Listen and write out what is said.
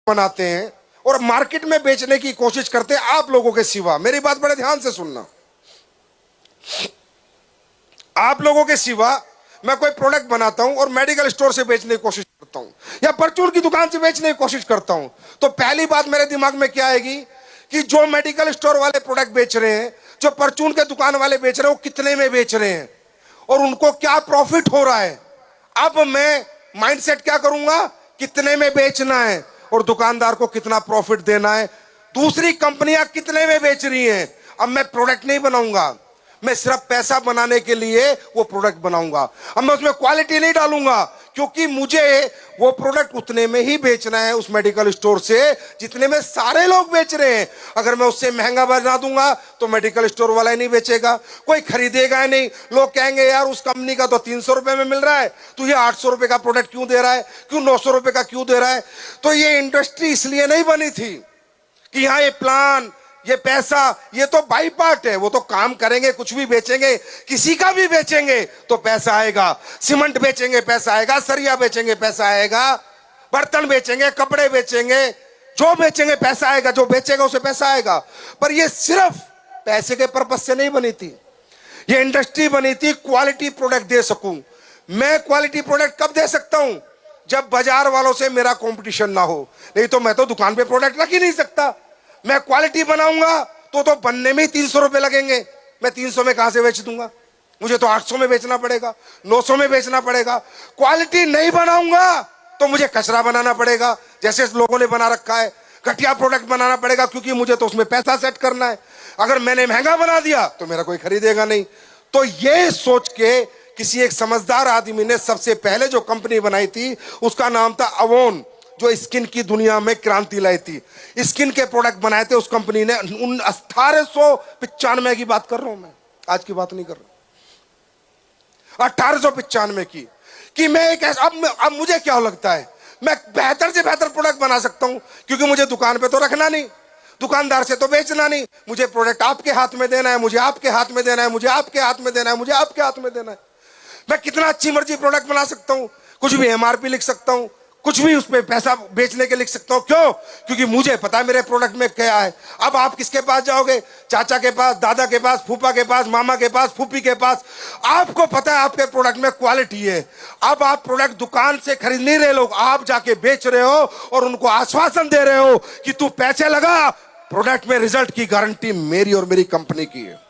बनाते हैं और मार्केट में बेचने की कोशिश करते हैं आप लोगों के सिवा। मेरी बात बड़े ध्यान से सुनना, आप लोगों के सिवा मैं कोई प्रोडक्ट बनाता हूं और मेडिकल स्टोर से बेचने की कोशिश करता हूं या परचून की दुकान से बेचने की कोशिश करता हूं, तो पहली बात मेरे दिमाग में क्या आएगी कि जो मेडिकल स्टोर वाले प्रोडक्ट बेच रहे हैं, जो परचून के दुकान वाले बेच रहे हैं, वो कितने में बेच रहे हैं और उनको क्या प्रॉफिट हो रहा है। अब मैं माइंडसेट क्या करूंगा, कितने में बेचना है और दुकानदार को कितना प्रॉफिट देना है। दूसरी कंपनियां कितने में बेच रही हैं, अब मैं प्रोडक्ट नहीं बनाऊंगा, मैं सिर्फ पैसा बनाने के लिए वो प्रोडक्ट बनाऊंगा। अब मैं उसमें क्वालिटी नहीं डालूंगा, क्योंकि मुझे वो प्रोडक्ट उतने में ही बेचना है उस मेडिकल स्टोर से जितने में सारे लोग बेच रहे हैं। अगर मैं उससे महंगा बना दूंगा तो मेडिकल स्टोर वाला ही नहीं बेचेगा, कोई खरीदेगा ही नहीं। लोग कहेंगे यार उस कंपनी का तो 300 रुपए में मिल रहा है, तू ये 800 रुपए का प्रोडक्ट क्यों दे रहा है, क्यों 900 रुपए का क्यों दे रहा है। तो ये इंडस्ट्री इसलिए नहीं बनी थी कि यहाँ ये प्लान, ये पैसा, ये तो बाई पार्ट है। वो तो काम करेंगे, कुछ भी बेचेंगे, किसी का भी बेचेंगे तो पैसा आएगा। सीमेंट बेचेंगे पैसा आएगा, सरिया बेचेंगे पैसा आएगा, बर्तन बेचेंगे, कपड़े बेचेंगे, जो बेचेंगे पैसा आएगा, जो बेचेगा उसे पैसा आएगा। पर ये सिर्फ पैसे के पर्पज से नहीं बनी थी, ये इंडस्ट्री बनी थी क्वालिटी प्रोडक्ट दे सकूं। मैं क्वालिटी प्रोडक्ट कब दे सकता हूं, जब बाजार वालों से मेरा कंपटीशन ना हो, नहीं तो मैं तो दुकान पे प्रोडक्ट रख ही नहीं सकता। मैं क्वालिटी बनाऊंगा तो बनने में ही 300 रुपए लगेंगे, मैं 300 में कहां से बेच दूंगा, मुझे तो 800 में बेचना पड़ेगा, 900 में बेचना पड़ेगा। क्वालिटी नहीं बनाऊंगा तो मुझे कचरा बनाना पड़ेगा, जैसे लोगों ने बना रखा है, घटिया प्रोडक्ट बनाना पड़ेगा, क्योंकि मुझे तो उसमें पैसा सेट करना है। अगर मैंने महंगा बना दिया तो मेरा कोई खरीदेगा नहीं। तो ये सोच के किसी एक समझदार आदमी ने सबसे पहले जो कंपनी बनाई थी उसका नाम था अवोन, जो स्किन की दुनिया में क्रांति लाई थी। स्किन के प्रोडक्ट बनाए थे उस कंपनी ने। 1895 की बात कर रहा हूं मैं, आज की बात नहीं कर रहा। 1895 की कि मैं एक अब मुझे क्या लगता है, मैं बेहतर से बेहतर प्रोडक्ट बना सकता हूं, क्योंकि मुझे दुकान पे तो रखना नहीं, दुकानदार से तो बेचना नहीं, मुझे प्रोडक्ट आपके हाथ में देना है, मुझे आपके हाथ में देना है, मुझे आपके हाथ में देना है, मुझे आपके हाथ में देना है। मैं कितना अच्छी मर्जी प्रोडक्ट बना सकता हूं, कुछ भी एमआरपी लिख सकता हूं, कुछ भी उसमें पैसा बेचने के लिख सकता हूं। क्यों? क्योंकि मुझे पता है मेरे प्रोडक्ट में क्या है। अब आप किसके पास जाओगे, चाचा के पास, दादा के पास, फूफा के पास, मामा के पास, फूफी के पास, आपको पता है आपके प्रोडक्ट में क्वालिटी है। अब आप प्रोडक्ट दुकान से खरीद नहीं रहे, लोग आप जाके बेच रहे हो और उनको आश्वासन दे रहे हो कि तू पैसे लगा, प्रोडक्ट में रिजल्ट की गारंटी मेरी और मेरी कंपनी की है।